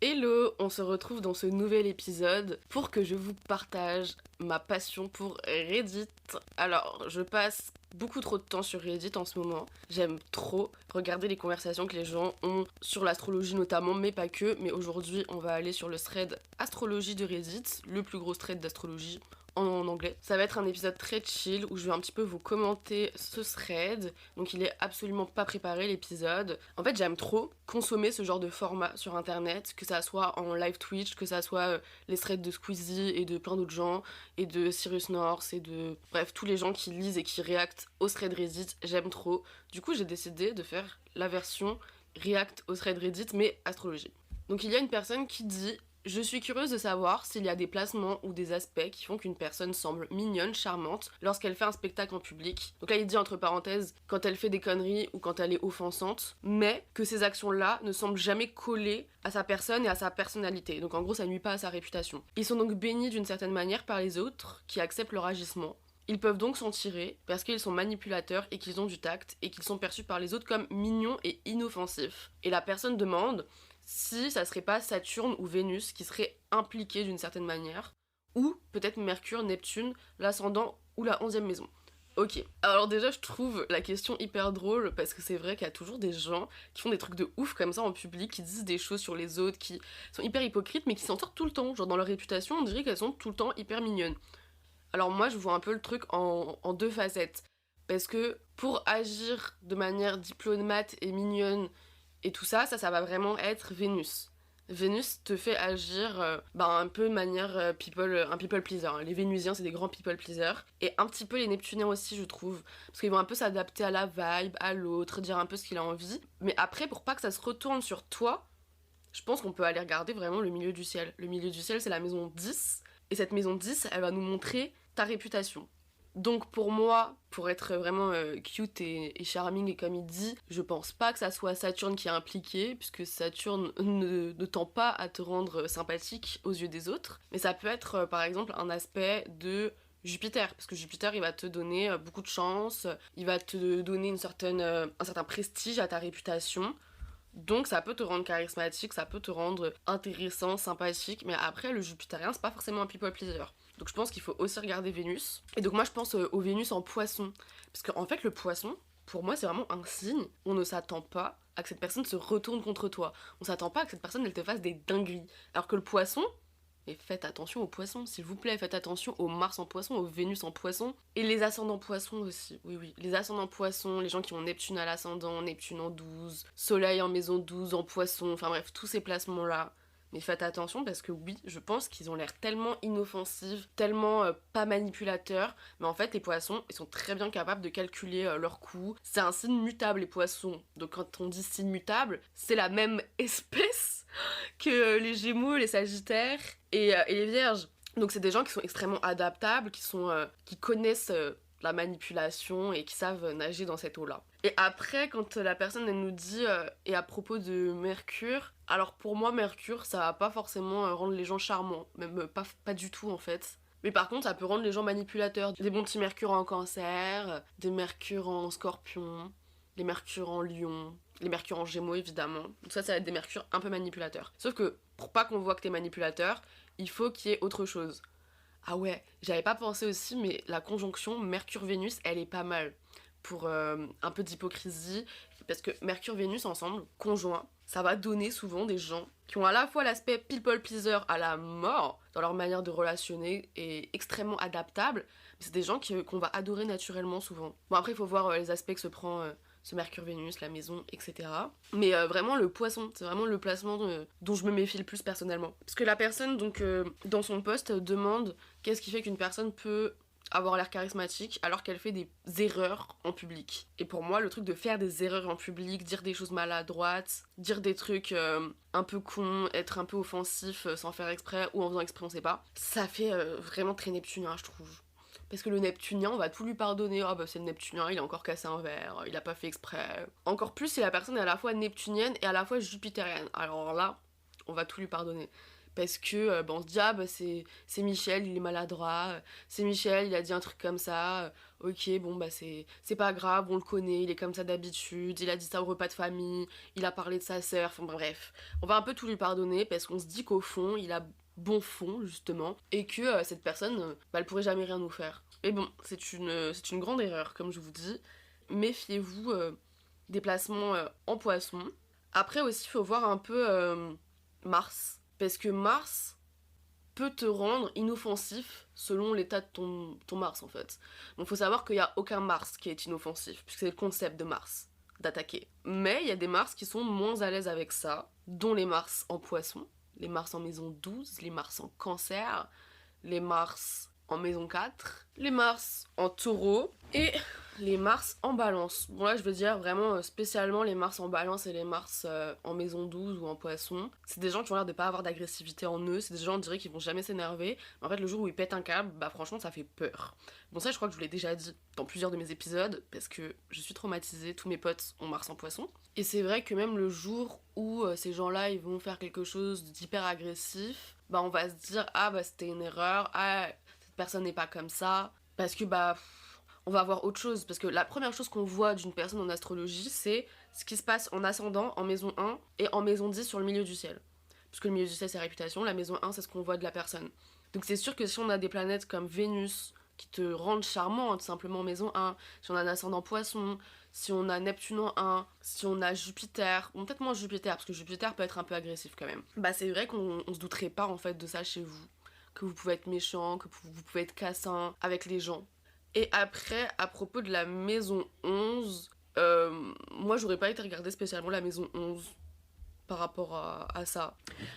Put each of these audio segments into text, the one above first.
Hello, on se retrouve dans ce nouvel épisode pour que je vous partage ma passion pour Reddit. Alors, je passe beaucoup trop de temps sur Reddit en ce moment. J'aime trop regarder les conversations que les gens ont sur l'astrologie notamment, mais pas que. Mais aujourd'hui, on va aller sur le thread astrologie de Reddit, le plus gros thread d'astrologie en anglais. Ça va être un épisode très chill où je vais un petit peu vous commenter ce thread. Donc il est absolument pas préparé l'épisode. En fait j'aime trop consommer ce genre de format sur internet, que ça soit en live Twitch, que ça soit les threads de Squeezie et de plein d'autres gens, et de Cyrus North et de... Bref, tous les gens qui lisent et qui réactent au thread Reddit, j'aime trop. Du coup j'ai décidé de faire la version react au thread Reddit mais astrologie. Donc il y a une personne qui dit: je suis curieuse de savoir s'il y a des placements ou des aspects qui font qu'une personne semble mignonne, charmante, lorsqu'elle fait un spectacle en public. Donc là il dit entre parenthèses quand elle fait des conneries ou quand elle est offensante, mais que ces actions-là ne semblent jamais coller à sa personne et à sa personnalité. Donc en gros ça nuit pas à sa réputation. Ils sont donc bénis d'une certaine manière par les autres qui acceptent leur agissement. Ils peuvent donc s'en tirer parce qu'ils sont manipulateurs et qu'ils ont du tact et qu'ils sont perçus par les autres comme mignons et inoffensifs. Et la personne demande si ça serait pas Saturne ou Vénus qui serait impliqué d'une certaine manière, ou peut-être Mercure, Neptune, l'ascendant ou la 11e maison. Ok, alors déjà je trouve la question hyper drôle parce que c'est vrai qu'il y a toujours des gens qui font des trucs de ouf comme ça en public, qui disent des choses sur les autres, qui sont hyper hypocrites mais qui s'en sortent tout le temps. Genre dans leur réputation on dirait qu'elles sont tout le temps hyper mignonnes. Alors moi je vois un peu le truc en deux facettes. Parce que pour agir de manière diplomate et mignonne et tout ça, ça va vraiment être Vénus. Vénus te fait agir un peu de manière un people pleaser. Les Vénusiens, c'est des grands people pleasers. Et un petit peu les Neptuniens aussi, je trouve. Parce qu'ils vont un peu s'adapter à la vibe, à l'autre, dire un peu ce qu'il a envie. Mais après, pour pas que ça se retourne sur toi, je pense qu'on peut aller regarder vraiment le milieu du ciel. Le milieu du ciel, c'est la maison 10. Et cette maison 10, elle va nous montrer ta réputation. Donc pour moi, pour être vraiment cute et charming et comme il dit, je pense pas que ça soit Saturne qui est impliqué, puisque Saturne ne tend pas à te rendre sympathique aux yeux des autres, mais ça peut être par exemple un aspect de Jupiter, parce que Jupiter il va te donner beaucoup de chance, il va te donner un certain prestige à ta réputation. Donc ça peut te rendre charismatique, ça peut te rendre intéressant, sympathique, mais après le jupitérien c'est pas forcément un people pleaser. Donc je pense qu'il faut aussi regarder Vénus. Et donc moi je pense au Vénus en poisson. Parce qu'en fait le poisson, pour moi c'est vraiment un signe. On ne s'attend pas à que cette personne se retourne contre toi. On s'attend pas à que cette personne elle te fasse des dingueries. Alors que le poisson, et faites attention aux poissons, s'il vous plaît, faites attention au Mars en poisson, au Vénus en poisson, et les ascendants poissons aussi, oui, les ascendants poissons, les gens qui ont Neptune à l'ascendant, Neptune en 12, Soleil en maison 12, en poisson, enfin bref, tous ces placements-là. Mais faites attention parce que oui, je pense qu'ils ont l'air tellement inoffensifs, tellement pas manipulateurs, mais en fait les poissons, ils sont très bien capables de calculer leurs coups. C'est un signe mutable les poissons, donc quand on dit signe mutable, c'est la même espèce que les Gémeaux, les Sagittaires et les Vierges. Donc c'est des gens qui sont extrêmement adaptables, qui connaissent la manipulation et qui savent nager dans cette eau-là. Et après, quand la personne elle nous dit et à propos de Mercure, alors pour moi Mercure ça va pas forcément rendre les gens charmants, même pas du tout en fait. Mais par contre ça peut rendre les gens manipulateurs. Des bons petits Mercure en Cancer, des Mercure en Scorpion, les Mercure en Lion, les Mercure en Gémeaux évidemment. Donc ça va être des Mercure un peu manipulateurs. Sauf que pour pas qu'on voit que t'es manipulateur, il faut qu'il y ait autre chose. Ah ouais, j'avais pas pensé aussi, mais la conjonction Mercure-Vénus, elle est pas mal. Pour un peu d'hypocrisie, parce que Mercure-Vénus ensemble, conjoints, ça va donner souvent des gens qui ont à la fois l'aspect people pleaser à la mort, dans leur manière de relationner, et extrêmement adaptables, mais c'est des gens qu'on va adorer naturellement souvent. Bon après il faut voir les aspects que se prend ce Mercure-Vénus, la maison, etc. Mais vraiment le poisson, c'est vraiment le placement dont je me méfie le plus personnellement. Parce que la personne, donc, dans son post, demande qu'est-ce qui fait qu'une personne peut avoir l'air charismatique alors qu'elle fait des erreurs en public. Et pour moi, le truc de faire des erreurs en public, dire des choses maladroites, dire des trucs un peu cons, être un peu offensif sans faire exprès ou en faisant exprès on sait pas, ça fait vraiment très neptunien je trouve. Parce que le Neptunien, on va tout lui pardonner. Ah bah c'est le Neptunien, il a encore cassé un verre, il a pas fait exprès. Encore plus si la personne est à la fois neptunienne et à la fois jupitérienne. Alors là, on va tout lui pardonner. parce que on se dit ah bah c'est Michel, il est maladroit, c'est Michel, il a dit un truc comme ça, ok bon bah c'est pas grave, on le connaît, il est comme ça d'habitude, il a dit ça au repas de famille, il a parlé de sa sœur, enfin bref, on va un peu tout lui pardonner parce qu'on se dit qu'au fond il a bon fond justement et que cette personne bah, elle pourrait jamais rien nous faire. Et bon, c'est une grande erreur comme je vous dis. Méfiez-vous des placements en poisson. Après aussi il faut voir un peu Mars, parce que Mars peut te rendre inoffensif selon l'état de ton Mars en fait. Donc faut savoir qu'il n'y a aucun Mars qui est inoffensif, puisque c'est le concept de Mars, d'attaquer. Mais il y a des Mars qui sont moins à l'aise avec ça, dont les Mars en poisson, les Mars en maison 12, les Mars en cancer, les Mars en maison 4, les Mars en taureau et les Mars en balance. Bon là je veux dire vraiment spécialement les Mars en balance et les Mars en maison 12 ou en poisson. C'est des gens qui ont l'air de pas avoir d'agressivité en eux, c'est des gens on dirait qu'ils vont jamais s'énerver. Mais en fait le jour où ils pètent un câble, bah franchement ça fait peur. Bon ça je crois que je vous l'ai déjà dit dans plusieurs de mes épisodes parce que je suis traumatisée, tous mes potes ont Mars en poisson. Et c'est vrai que même le jour où ces gens-là ils vont faire quelque chose d'hyper agressif, bah on va se dire ah bah c'était une erreur, ah cette personne n'est pas comme ça, parce que bah on va voir autre chose, parce que la première chose qu'on voit d'une personne en astrologie, c'est ce qui se passe en ascendant, en maison 1 et en maison 10 sur le milieu du ciel. Parce que le milieu du ciel c'est réputation, la maison 1 c'est ce qu'on voit de la personne. Donc c'est sûr que si on a des planètes comme Vénus qui te rendent charmant, tout simplement en maison 1, si on a un ascendant poisson, si on a Neptune en 1, si on a Jupiter, ou peut-être moins Jupiter, parce que Jupiter peut être un peu agressif quand même. Bah c'est vrai qu'on se douterait pas en fait de ça chez vous, que vous pouvez être méchant, que vous pouvez être cassant avec les gens. Et après, à propos de la maison 11, moi j'aurais pas été regarder spécialement la maison 11 par rapport à ça.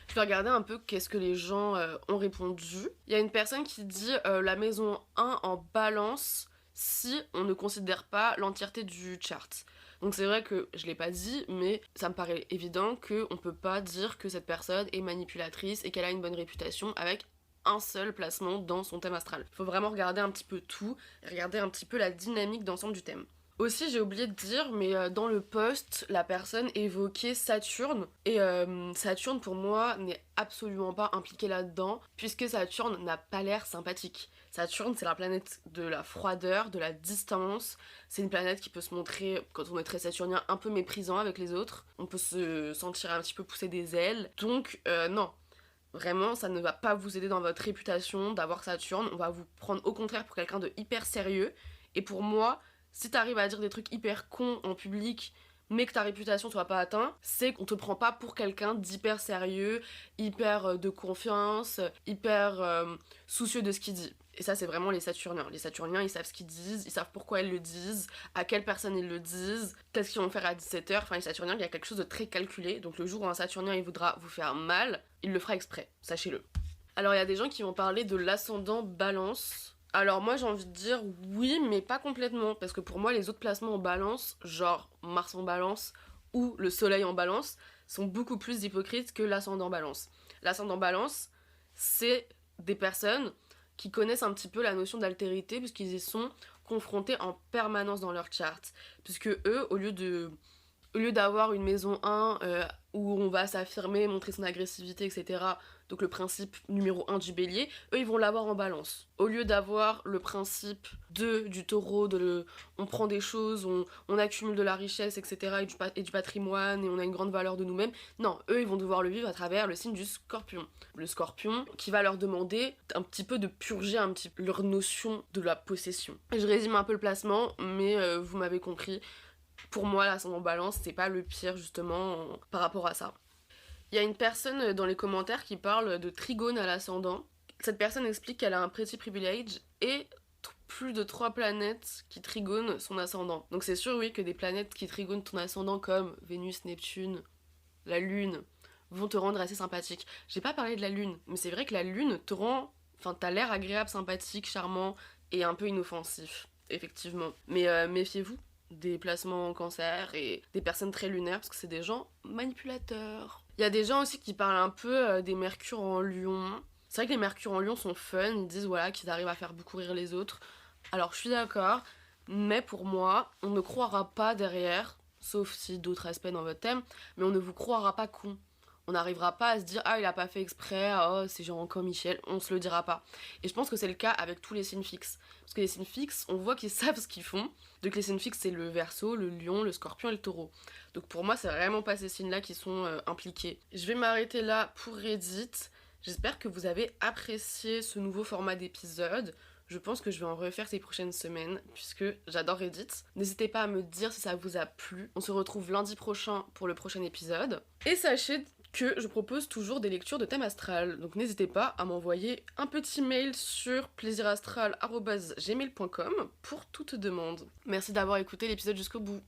Je vais regarder un peu qu'est-ce que les gens ont répondu. Il y a une personne qui dit la maison 1 en balance si on ne considère pas l'entièreté du chart. Donc c'est vrai que je l'ai pas dit, mais ça me paraît évident qu'on peut pas dire que cette personne est manipulatrice et qu'elle a une bonne réputation avec un seul placement dans son thème astral. Il faut vraiment regarder un petit peu tout, et regarder un petit peu la dynamique d'ensemble du thème. Aussi, j'ai oublié de dire, mais dans le post, la personne évoquait Saturne. Et Saturne, pour moi, n'est absolument pas impliqué là-dedans, puisque Saturne n'a pas l'air sympathique. Saturne, c'est la planète de la froideur, de la distance. C'est une planète qui peut se montrer, quand on est très saturnien, un peu méprisant avec les autres. On peut se sentir un petit peu pousser des ailes. Donc, non. Vraiment, ça ne va pas vous aider dans votre réputation d'avoir Saturne. On va vous prendre au contraire pour quelqu'un de hyper sérieux. Et pour moi, si t'arrives à dire des trucs hyper cons en public, mais que ta réputation soit pas atteinte, c'est qu'on te prend pas pour quelqu'un d'hyper sérieux, hyper de confiance, hyper soucieux de ce qu'il dit. Et ça, c'est vraiment les Saturniens. Les Saturniens, ils savent ce qu'ils disent, ils savent pourquoi ils le disent, à quelle personne ils le disent, qu'est-ce qu'ils vont faire à 17h. Enfin, les Saturniens, il y a quelque chose de très calculé. Donc le jour où un Saturnien, il voudra vous faire mal, il le fera exprès, sachez-le. Alors, il y a des gens qui vont parler de l'ascendant balance. Alors moi j'ai envie de dire oui mais pas complètement parce que pour moi les autres placements en balance, genre Mars en balance ou le soleil en balance, sont beaucoup plus hypocrites que l'ascendant balance. L'ascendant balance, c'est des personnes qui connaissent un petit peu la notion d'altérité puisqu'ils y sont confrontés en permanence dans leur chart. Puisque eux, au lieu d'avoir une maison 1 où on va s'affirmer, montrer son agressivité, etc., donc le principe numéro 1 du bélier, eux ils vont l'avoir en balance. Au lieu d'avoir le principe 2 du taureau, on prend des choses, on accumule de la richesse, etc., et du patrimoine, et on a une grande valeur de nous-mêmes, non, eux ils vont devoir le vivre à travers le signe du scorpion. Le scorpion qui va leur demander un petit peu de purger un petit peu leur notion de la possession. Je résume un peu le placement, mais vous m'avez compris. Pour moi, l'ascendant balance, c'est pas le pire justement par rapport à ça. Il y a une personne dans les commentaires qui parle de trigone à l'ascendant. Cette personne explique qu'elle a un pretty privilege et plus de 3 planètes qui trigonent son ascendant. Donc c'est sûr, oui, que des planètes qui trigonent ton ascendant comme Vénus, Neptune, la Lune, vont te rendre assez sympathique. J'ai pas parlé de la Lune, mais c'est vrai que la Lune te rend... Enfin, t'as l'air agréable, sympathique, charmant et un peu inoffensif, effectivement. Mais méfiez-vous des placements en cancer et des personnes très lunaires parce que c'est des gens manipulateurs. Il y a des gens aussi qui parlent un peu des mercures en lion. C'est vrai que les mercures en lion sont fun, ils disent voilà qu'ils arrivent à faire beaucoup rire les autres. Alors je suis d'accord, mais pour moi, on ne croira pas derrière, sauf si d'autres aspects dans votre thème, mais on ne vous croira pas con. On n'arrivera pas à se dire ah il a pas fait exprès, oh c'est genre encore Michel, on se le dira pas. Et je pense que c'est le cas avec tous les signes fixes. Parce que les signes fixes, on voit qu'ils savent ce qu'ils font. Donc les signes fixes c'est le Verseau, le Lion, le Scorpion et le Taureau. Donc pour moi c'est vraiment pas ces signes là qui sont impliqués. Je vais m'arrêter là pour Reddit. J'espère que vous avez apprécié ce nouveau format d'épisode. Je pense que je vais en refaire ces prochaines semaines, puisque j'adore Reddit. N'hésitez pas à me dire si ça vous a plu. On se retrouve lundi prochain pour le prochain épisode. Et sachez que je propose toujours des lectures de thème astral. Donc n'hésitez pas à m'envoyer un petit mail sur plaisirastral@gmail.com pour toute demande. Merci d'avoir écouté l'épisode jusqu'au bout.